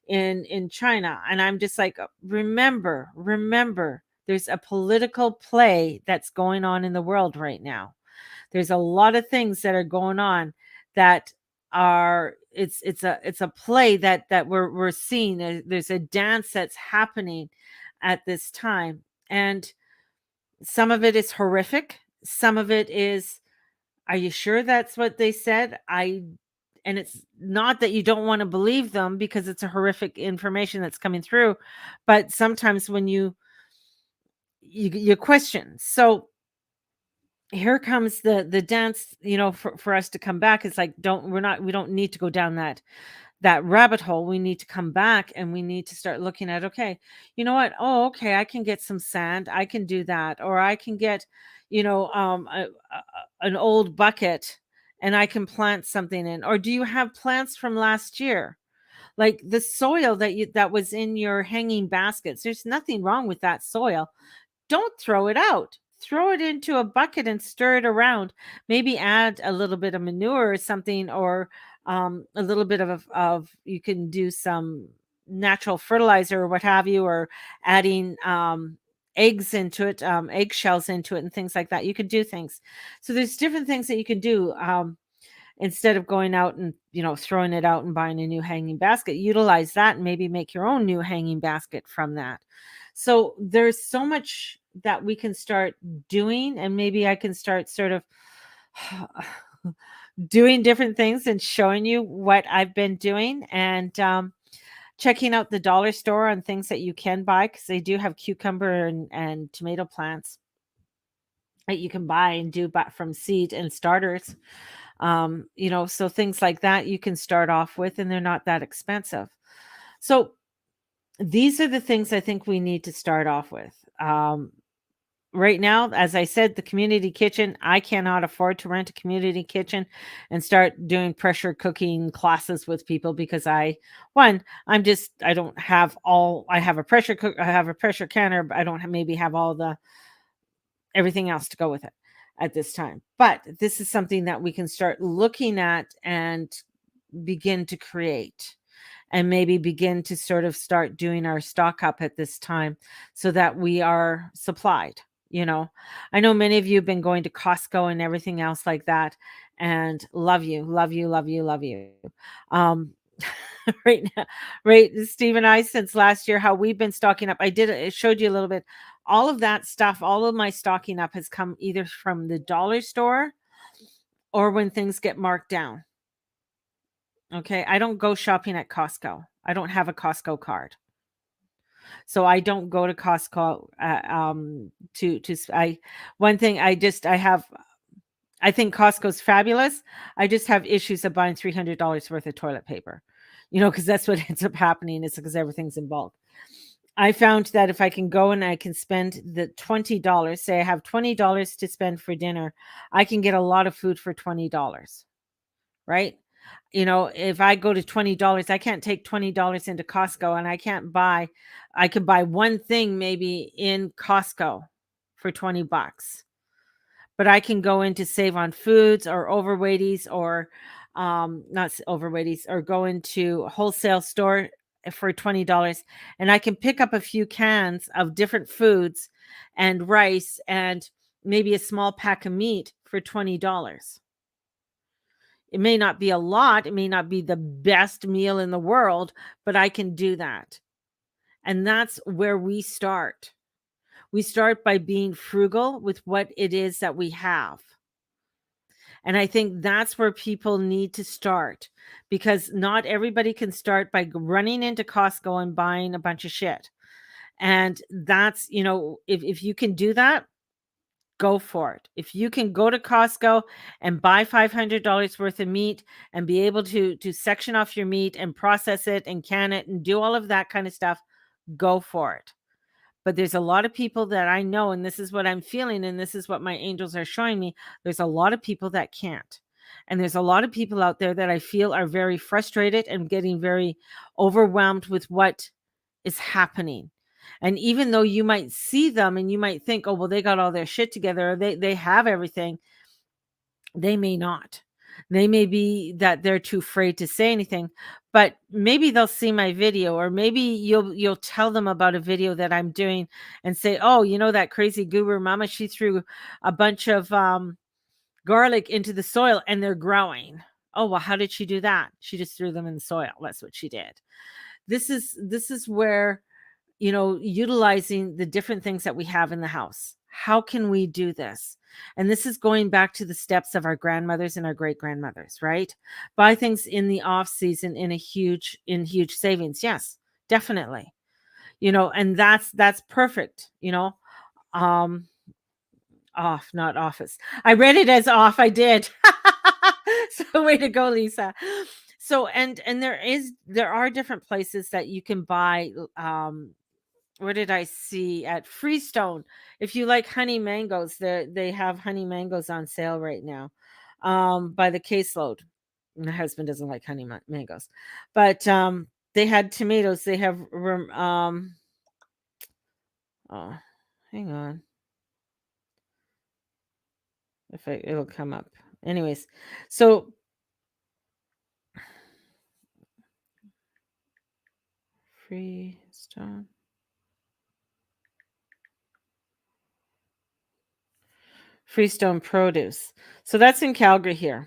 in China. And I'm just like, remember, there's a political play that's going on in the world right now. There's a lot of things that are going on that are it's a play that we're seeing. There's a dance that's happening at this time. And some of it is horrific. Some of it is, are you sure that's what they said? And it's not that you don't want to believe them, because it's a horrific information that's coming through, but sometimes when you question. So here comes the dance, for us to come back. It's like, we don't need to go down that rabbit hole. We need to come back, and we need to start looking at, okay, you know what? Oh, okay, I can get some sand. I can do that. Or I can get, an old bucket and I can plant something in? Or do you have plants from last year? Like the soil that was in your hanging baskets, there's nothing wrong with that soil. Don't throw it out. Throw it into a bucket and stir it around. Maybe add a little bit of manure or something, or a little bit of you can do some natural fertilizer or what have you, or adding eggs into it, eggshells into it, and things like that. You could do things. So there's different things that you can do. Instead of going out and throwing it out and buying a new hanging basket, utilize that and maybe make your own new hanging basket from that. So there's so much that we can start doing, and maybe I can start sort of doing different things and showing you what I've been doing, and checking out the dollar store on things that you can buy, because they do have cucumber and tomato plants that you can buy and do from seed and starters. So things like that you can start off with, and they're not that expensive. So these are the things I think we need to start off with. Right now, as I said, the community kitchen, I cannot afford to rent a community kitchen and start doing pressure cooking classes with people, because I don't have I have a pressure cook, I have a pressure canner, but I don't maybe have all the everything else to go with it at this time. But this is something that we can start looking at and begin to create, and maybe begin to sort of start doing our stock up at this time, so that we are supplied. I know many of you have been going to Costco and everything else like that, and love you, love you, love you, love you. Um, right now, right, Steve and I, since last year, how we've been stocking up. It showed you a little bit. All of that stuff, all of my stocking up has come either from the dollar store or when things get marked down. Okay, I don't go shopping at Costco. I don't have a Costco card. So I don't go to Costco I one thing I have, I think Costco's fabulous. I just have issues of buying $300 worth of toilet paper. Because that's what ends up happening, is because everything's in bulk. I found that if I can go and I can spend the $20, say I have $20 to spend for dinner, I can get a lot of food for $20, right? If I go to $20, I can't take $20 into Costco, and I could buy one thing maybe in Costco for 20 bucks. But I can go in to Save on Foods or Overweighties, or not Overweighties, or go into a wholesale store for $20, and I can pick up a few cans of different foods and rice and maybe a small pack of meat for $20. It may not be a lot, it may not be the best meal in the world, but I can do that. And that's where we start. We start by being frugal with what it is that we have. And I think that's where people need to start, because not everybody can start by running into Costco and buying a bunch of shit. And that's, if you can do that, go for it. If you can go to Costco and buy $500 worth of meat and be able to section off your meat and process it and can it and do all of that kind of stuff, go for it. But there's a lot of people that I know, and this is what I'm feeling, and this is what my angels are showing me. There's a lot of people that can't. And there's a lot of people out there that I feel are very frustrated and getting very overwhelmed with what is happening. And even though you might see them and you might think, oh, well, they got all their shit together, or they have everything, they may not. They may be that they're too afraid to say anything, but maybe they'll see my video, or maybe you'll tell them about a video that I'm doing and say, oh, that crazy guru mama, she threw a bunch of garlic into the soil and they're growing. Oh, well, how did she do that? She just threw them in the soil. That's what she did. This is where, utilizing the different things that we have in the house. How can we do this? And this is going back to the steps of our grandmothers and our great grandmothers, right? Buy things in the off season in huge savings. Yes, definitely. And that's perfect, um off, not office. I read it as off. I did. So way to go, Lisa. So and there are different places that you can buy Where did I see at Freestone? If you like honey mangoes, they have honey mangoes on sale right now, by the caseload. My husband doesn't like honey mangoes, but they had tomatoes. They have oh, hang on, if it'll come up. Anyways, so Freestone. Freestone Produce. So that's in Calgary here,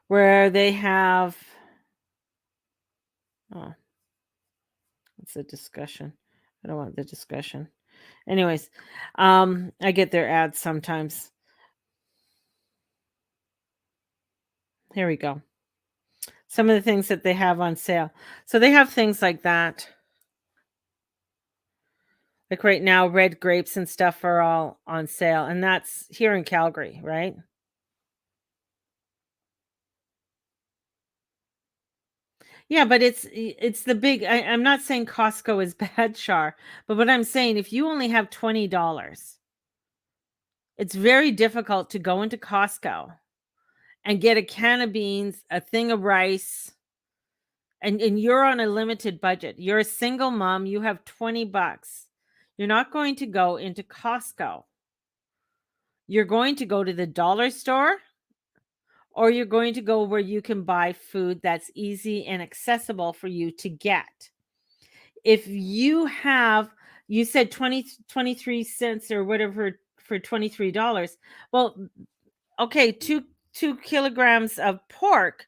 where they have oh, it's a discussion. I don't want the discussion. Anyways, I get their ads sometimes. Here we go. Some of the things that they have on sale. So they have things like that. Like right now, red grapes and stuff are all on sale, and that's here in Calgary, right? Yeah, but it's the big. I'm not saying Costco is bad, Char, but what I'm saying, if you only have $20, it's very difficult to go into Costco and get a can of beans, a thing of rice, and you're on a limited budget. You're a single mom, you have 20 bucks. You're not going to go into Costco. You're going to go to the dollar store, or you're going to go where you can buy food that's easy and accessible for you to get. If you have, you said 23 cents or whatever for $23. Well, okay, 2 kilograms of pork.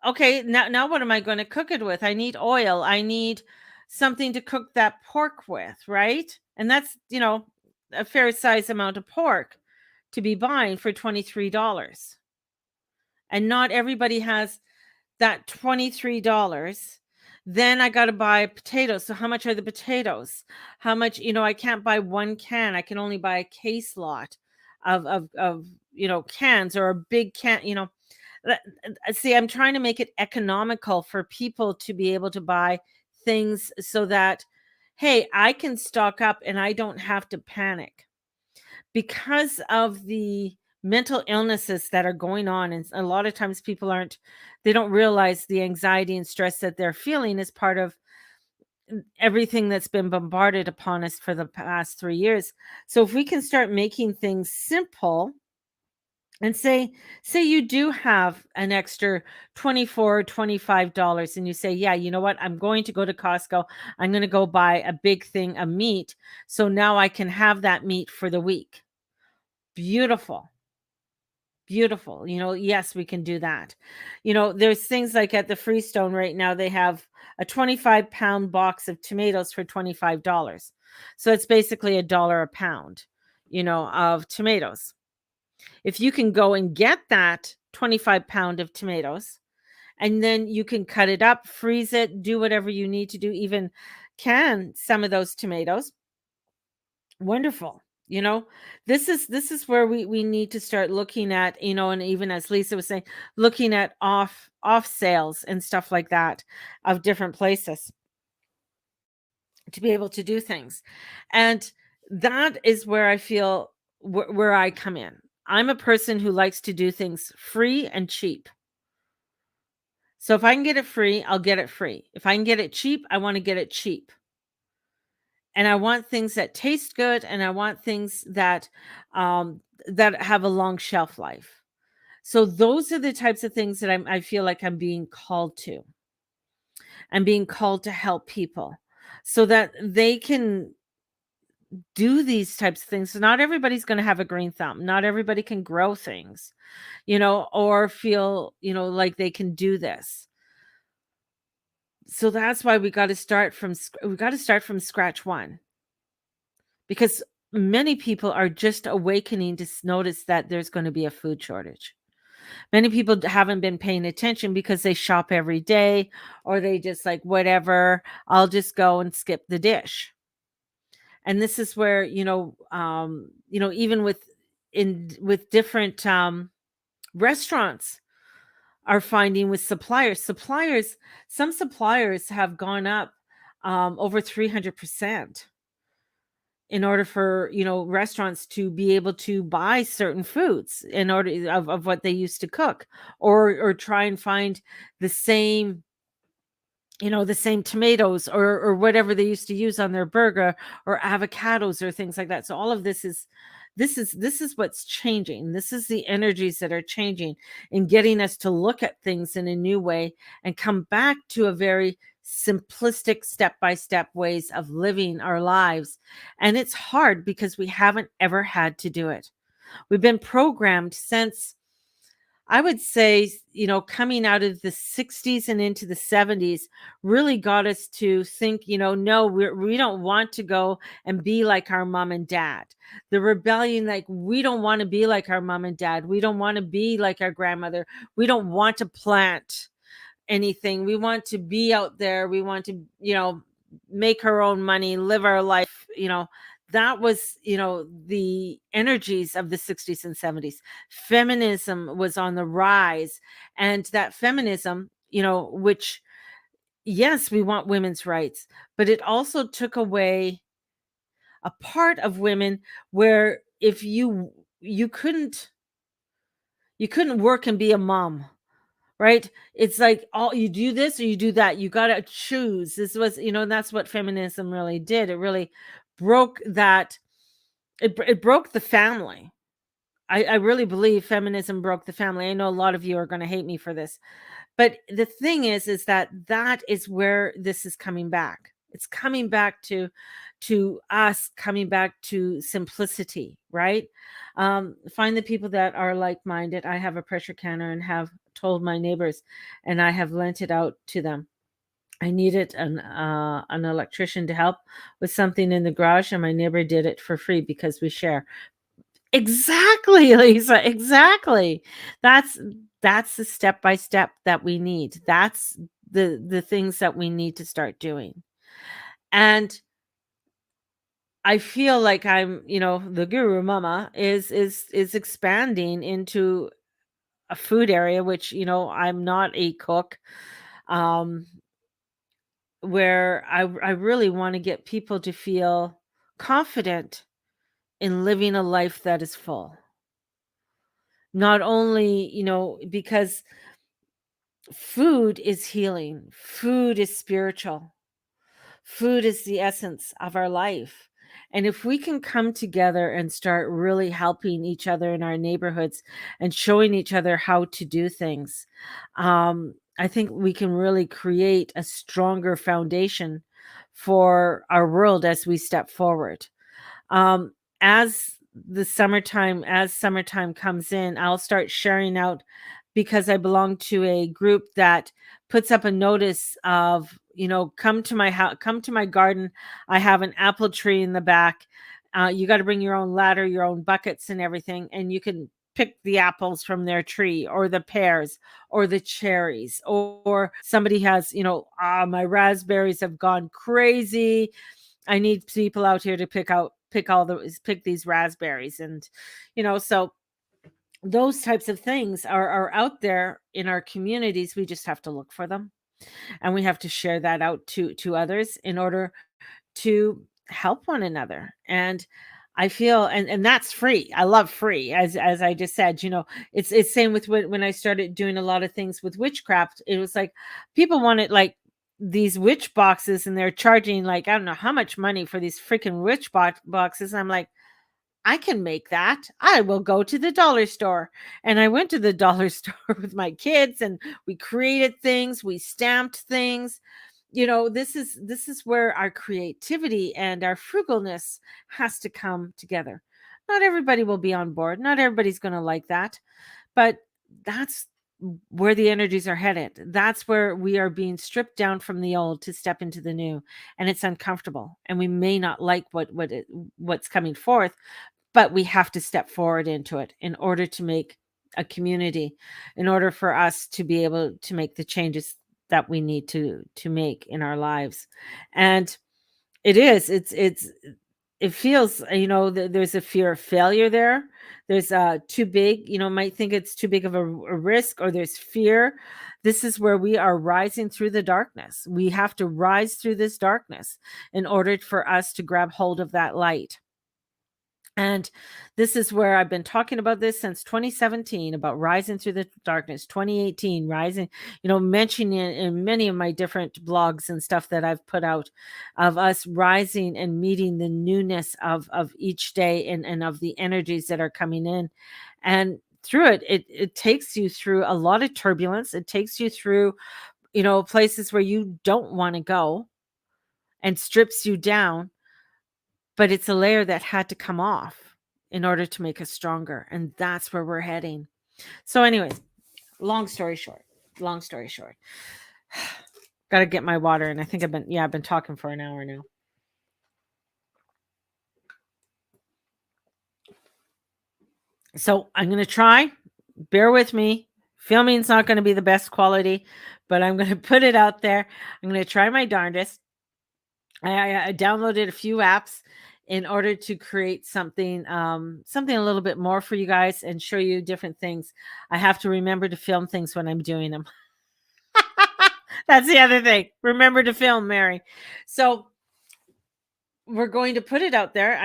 Okay, now what am I going to cook it with? I need oil. I need something to cook that pork with, right? And that's, a fair size amount of pork to be buying for $23. And not everybody has that $23. Then I got to buy potatoes. So how much are the potatoes? How much, I can't buy one can. I can only buy a case lot of cans, or a big can, See, I'm trying to make it economical for people to be able to buy things so that, hey, I can stock up and I don't have to panic because of the mental illnesses that are going on. And a lot of times people they don't realize the anxiety and stress that they're feeling is part of everything that's been bombarded upon us for the past 3 years. So if we can start making things simple, and say you do have an extra 24 $25, and you say, yeah, you know what, I'm going to go to Costco, I'm going to go buy a big thing of meat, so now I can have that meat for the week. Beautiful. Beautiful. Yes, we can do that. There's things like at the Freestone right now, they have a 25-pound box of tomatoes for $25. So it's basically $1 a pound, of tomatoes. If you can go and get that 25-pound of tomatoes, and then you can cut it up, freeze it, do whatever you need to do, even can some of those tomatoes. Wonderful. This is where we need to start looking at, and even as Lisa was saying, looking at off sales and stuff like that of different places to be able to do things. And that is where I feel where I come in. I'm a person who likes to do things free and cheap. So if I can get it free, I'll get it free. If I can get it cheap, I want to get it cheap. And I want things that taste good, and I want things that have a long shelf life. So those are the types of things that I feel like I'm being called to. I'm being called to help people so that they can do these types of things. So not everybody's going to have a green thumb. Not everybody can grow things, or feel, like they can do this. So that's why we got to start from scratch one, because many people are just awakening to notice that there's going to be a food shortage. Many people haven't been paying attention because they shop every day, or they just like, whatever, I'll just go and skip the dish. And this is where, even with different restaurants, are finding with suppliers, some suppliers have gone up over 300% in order for, restaurants to be able to buy certain foods in order of what they used to cook, or try and find the same, the same tomatoes, or whatever they used to use on their burger, or avocados, or things like that. So all of this is what's changing. This is the energies that are changing and getting us to look at things in a new way and come back to a very simplistic step by step ways of living our lives. And it's hard because we haven't ever had to do it. We've been programmed since, I would say, coming out of the 60s and into the 70s, really got us to think, no, we don't want to go and be like our mom and dad. The rebellion, like, we don't want to be like our mom and dad. We don't want to be like our grandmother. We don't want to plant anything. We want to be out there. We want to, make our own money, live our life. That was, the energies of the 60s and 70s. Feminism was on the rise. And that feminism, which, yes, we want women's rights, but it also took away a part of women where, if you couldn't work and be a mom. Right? It's like, all you do this or you do that. You got to choose. This was, and that's what feminism really did. It really broke that. It broke the family. I really believe feminism broke the family. I know a lot of you are going to hate me for this, but the thing is that is where this is coming back. It's coming back to us, coming back to simplicity, right? Find the people that are like-minded. I have a pressure canner and have told my neighbors, and I have lent it out to them. I needed an electrician to help with something in the garage, and my neighbor did it for free because we share. Exactly, Lisa, exactly. That's that's the step by step that we need. That's the things that we need to start doing. And I feel like I'm, the guru mama is expanding into a food area, which, I'm not a cook, um, where I really want to get people to feel confident in living a life that is full. Not only, because food is healing, food is spiritual, food is the essence of our life. And if we can come together and start really helping each other in our neighborhoods and showing each other how to do things, I think we can really create a stronger foundation for our world as we step forward. Um, as summertime comes in, I'll start sharing out, because I belong to a group that puts up a notice of, come to my house, come to my garden. I have an apple tree in the back. You got to bring your own ladder, your own buckets and everything, and you can pick the apples from their tree, or the pears, or the cherries, or somebody has, my raspberries have gone crazy. I need people out here to pick these raspberries. And, so those types of things are out there in our communities. We just have to look for them, and we have to share that out to others in order to help one another. And I feel, and that's free. I love free, as I just said. It's same with when I started doing a lot of things with witchcraft. It was like, people wanted, like, these witch boxes, and they're charging, like, I don't know how much money for these freaking boxes. I'm like, I can make that. I will go to the dollar store. And I went to the dollar store with my kids, and we created things, we stamped things. This is where our creativity and our frugalness has to come together. Not everybody will be on board. Not everybody's going to like that, but that's where the energies are headed. That's where we are being stripped down from the old to step into the new, and it's uncomfortable, and we may not like what's coming forth, but we have to step forward into it in order to make a community, in order for us to be able to make the changes that we need to make in our lives. And it feels, there's a fear of failure there. There's too big, might think it's too big of a risk, or there's fear. This is where we are rising through the darkness. We have to rise through this darkness in order for us to grab hold of that light. And this is where I've been talking about this since 2017, about rising through the darkness. 2018, rising, mentioning it in many of my different blogs and stuff that I've put out, of us rising and meeting the newness of each day, and of the energies that are coming in. And through it takes you through a lot of turbulence. It takes you through, places where you don't want to go, and strips you down. But it's a layer that had to come off in order to make us stronger. And that's where we're heading. So anyways, long story short, got to get my water. And I think I've been talking for an hour now. So I'm going to try, bear with me. Filming's not going to be the best quality, but I'm going to put it out there. I'm going to try my darndest. I downloaded a few apps in order to create something a little bit more for you guys and show you different things. I have to remember to film things when I'm doing them. That's the other thing. Remember to film, Mary. So we're going to put it out there.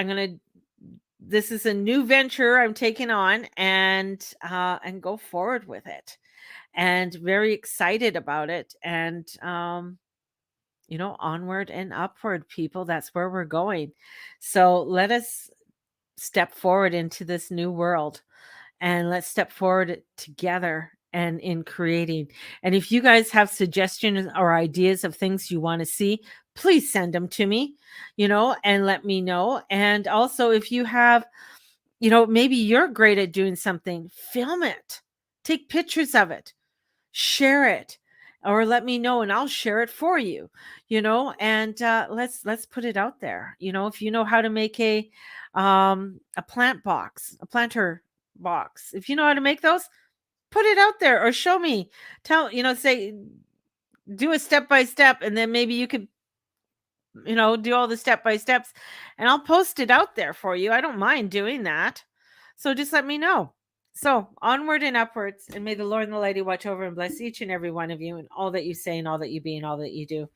This is a new venture I'm taking on, and go forward with it. And very excited about it. And onward and upward, people. That's where we're going. So let us step forward into this new world, and let's step forward together and in creating. And if you guys have suggestions or ideas of things you want to see, please send them to me, and let me know. And also, if you have, maybe you're great at doing something, film it, take pictures of it, share it, or let me know and I'll share it for you, and let's put it out there. If you know how to make a planter box, if you know how to make those, put it out there, or show me, say, do a step by step, and then maybe you could, do all the step by steps, and I'll post it out there for you. I don't mind doing that. So just let me know. So onward and upwards, and may the Lord and the Lady watch over and bless each and every one of you, and all that you say, and all that you be, and all that you do.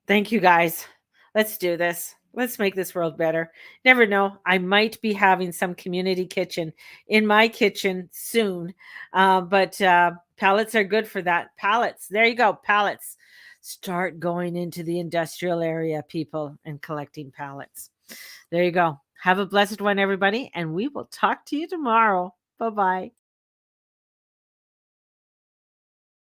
Thank you, guys. Let's do this. Let's make this world better. Never know. I might be having some community kitchen in my kitchen soon. But pallets are good for that. Pallets. There you go. Pallets. Start going into the industrial area, people, and collecting pallets. There you go. Have a blessed one, everybody, and we will talk to you tomorrow. Bye-bye.